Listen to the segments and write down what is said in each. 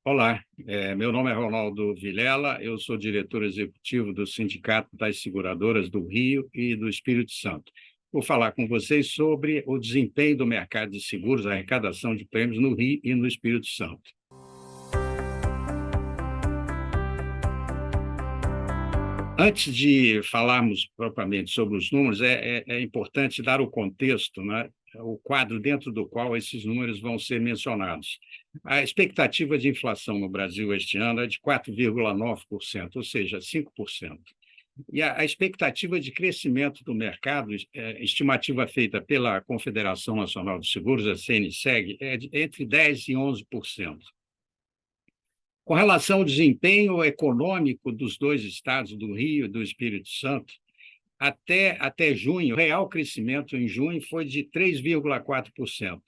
Olá, meu nome é Ronaldo Vilela, eu sou diretor executivo do Sindicato das Seguradoras do Rio e do Espírito Santo. Vou falar com vocês sobre o desempenho do mercado de seguros, a arrecadação de prêmios no Rio e no Espírito Santo. Antes de falarmos propriamente sobre os números, é importante dar o contexto, né? O quadro dentro do qual esses números vão ser mencionados. A expectativa de inflação no Brasil este ano é de 4,9%, ou seja, 5%. E a expectativa de crescimento do mercado, estimativa feita pela Confederação Nacional de Seguros, a CNSEG, é entre 10% e 11%. Com relação ao desempenho econômico dos dois estados, do Rio e do Espírito Santo, até junho, o real crescimento em junho foi de 3,4%.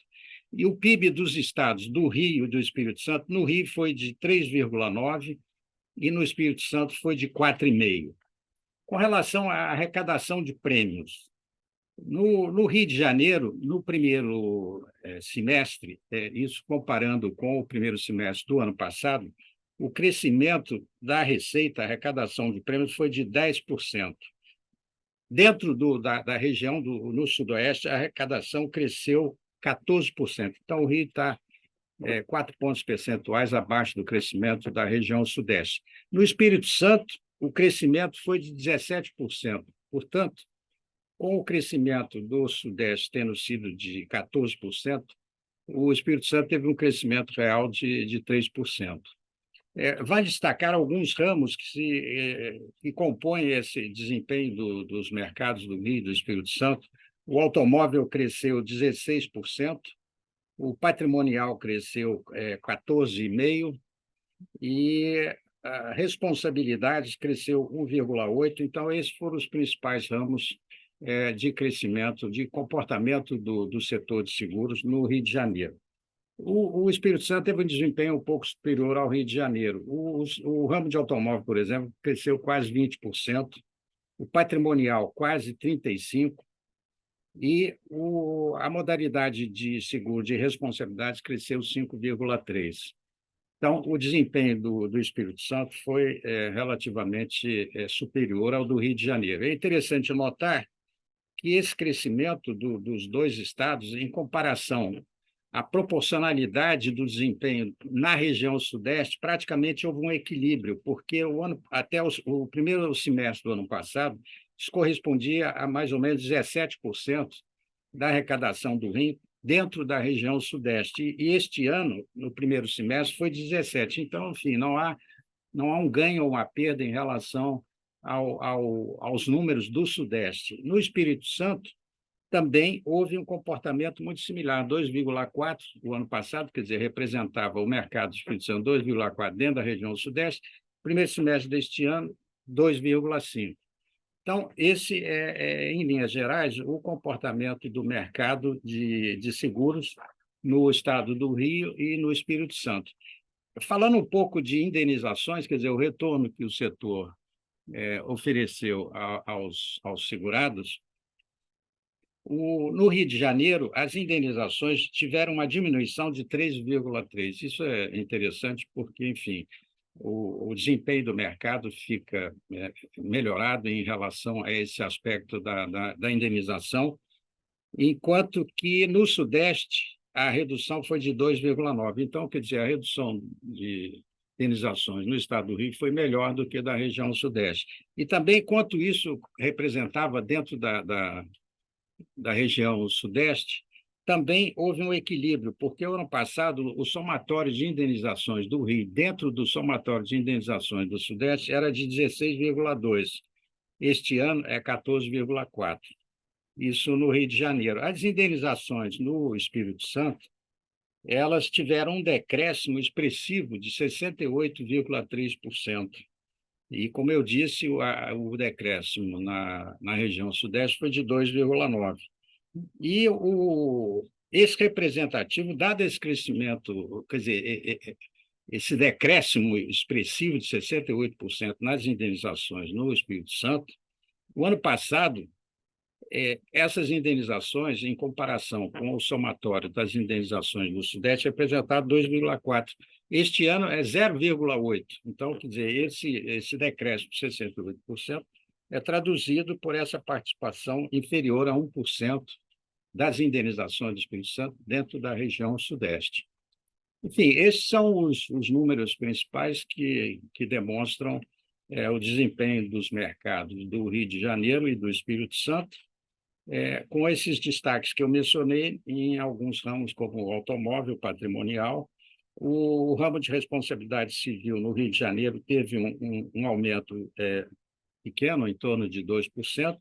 E o PIB dos estados do Rio e do Espírito Santo, no Rio foi de 3,9% e no Espírito Santo foi de 4,5%. Com relação à arrecadação de prêmios, no Rio de Janeiro, no primeiro semestre, isso comparando com o primeiro semestre do ano passado, o crescimento da receita, a arrecadação de prêmios foi de 10%. Dentro da região no Sudoeste, a arrecadação cresceu 14%. Então, o Rio está 4 pontos percentuais abaixo do crescimento da região Sudeste. No Espírito Santo, o crescimento foi de 17%. Portanto, com o crescimento do Sudeste tendo sido de 14%, o Espírito Santo teve um crescimento real de 3%. Vale destacar alguns ramos que compõem esse desempenho dos mercados do Rio e do Espírito Santo. O automóvel cresceu 16%, o patrimonial cresceu 14,5%, e a responsabilidade cresceu 1,8%. Então, esses foram os principais ramos de crescimento, de comportamento do setor de seguros no Rio de Janeiro. O Espírito Santo teve um desempenho um pouco superior ao Rio de Janeiro. O ramo de automóvel, por exemplo, cresceu quase 20%, o patrimonial quase 35%, e a modalidade de seguro de responsabilidade cresceu 5,3%. Então, o desempenho do Espírito Santo foi relativamente superior ao do Rio de Janeiro. É interessante notar que esse crescimento dos dois estados, em comparação à proporcionalidade do desempenho na região Sudeste, praticamente houve um equilíbrio, porque até o primeiro semestre do ano passado, isso correspondia a mais ou menos 17% da arrecadação do Rio dentro da região Sudeste. E este ano, no primeiro semestre, foi 17%. Então, enfim, não há um ganho ou uma perda em relação aos números do Sudeste. No Espírito Santo, também houve um comportamento muito similar, 2,4% o ano passado, quer dizer, representava o mercado do Espírito Santo 2,4% dentro da região Sudeste, primeiro semestre deste ano, 2,5%. Então, esse em linhas gerais, o comportamento do mercado de seguros no estado do Rio e no Espírito Santo. Falando um pouco de indenizações, quer dizer, o retorno que o setor ofereceu aos segurados, no Rio de Janeiro, as indenizações tiveram uma diminuição de 3,3%. Isso é interessante porque, enfim, o desempenho do mercado fica melhorado em relação a esse aspecto da indenização, enquanto que no Sudeste a redução foi de 2,9%. Então, quer dizer, a redução de indenizações no estado do Rio foi melhor do que da região Sudeste. E também, quanto isso representava dentro da região Sudeste, também houve um equilíbrio, porque o ano passado o somatório de indenizações do Rio, dentro do somatório de indenizações do Sudeste, era de 16,2%. Este ano é 14,4%. Isso no Rio de Janeiro. As indenizações no Espírito Santo, elas tiveram um decréscimo expressivo de 68,3%. E, como eu disse, o decréscimo na região Sudeste foi de 2,9%. E esse representativo, dado esse crescimento, quer dizer, esse decréscimo expressivo de 68% nas indenizações no Espírito Santo, o ano passado essas indenizações, em comparação com o somatório das indenizações do Sudeste, é apresentado 2,4. Este ano é 0,8. Então, quer dizer, esse decréscimo de 68% é traduzido por essa participação inferior a 1% das indenizações do Espírito Santo dentro da região Sudeste. Enfim, esses são os números principais que demonstram o desempenho dos mercados do Rio de Janeiro e do Espírito Santo, com esses destaques que eu mencionei em alguns ramos, como o automóvel, patrimonial. O ramo de responsabilidade civil no Rio de Janeiro teve um aumento pequeno, em torno de 2%,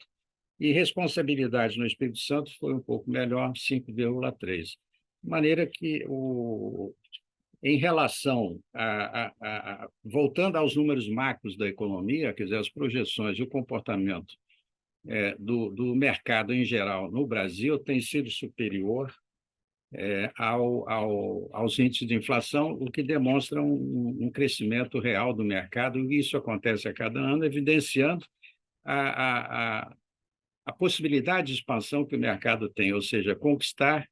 e responsabilidade no Espírito Santo foi um pouco melhor, 5,3%. De maneira que, em relação voltando aos números macros da economia, quer dizer, as projeções e o comportamento do mercado em geral no Brasil tem sido superior aos índices de inflação, o que demonstra um crescimento real do mercado, e isso acontece a cada ano, evidenciando a possibilidade de expansão que o mercado tem, ou seja, conquistar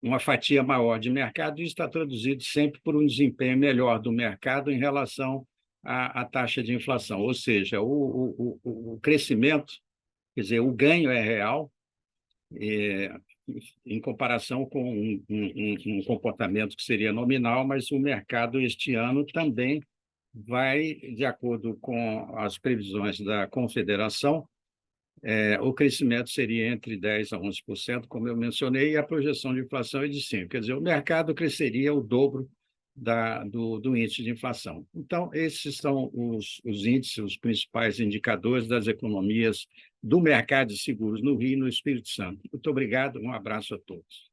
uma fatia maior de mercado, e isso está traduzido sempre por um desempenho melhor do mercado em relação à taxa de inflação, ou seja, o crescimento, quer dizer, o ganho é real, em comparação com um comportamento que seria nominal, mas o mercado este ano também vai, de acordo com as previsões da Confederação, o crescimento seria entre 10% a 11%, como eu mencionei, e a projeção de inflação é de 5%. Quer dizer, o mercado cresceria o dobro do índice de inflação. Então, esses são os índices, os principais indicadores das economias do mercado de seguros no Rio e no Espírito Santo. Muito obrigado, um abraço a todos.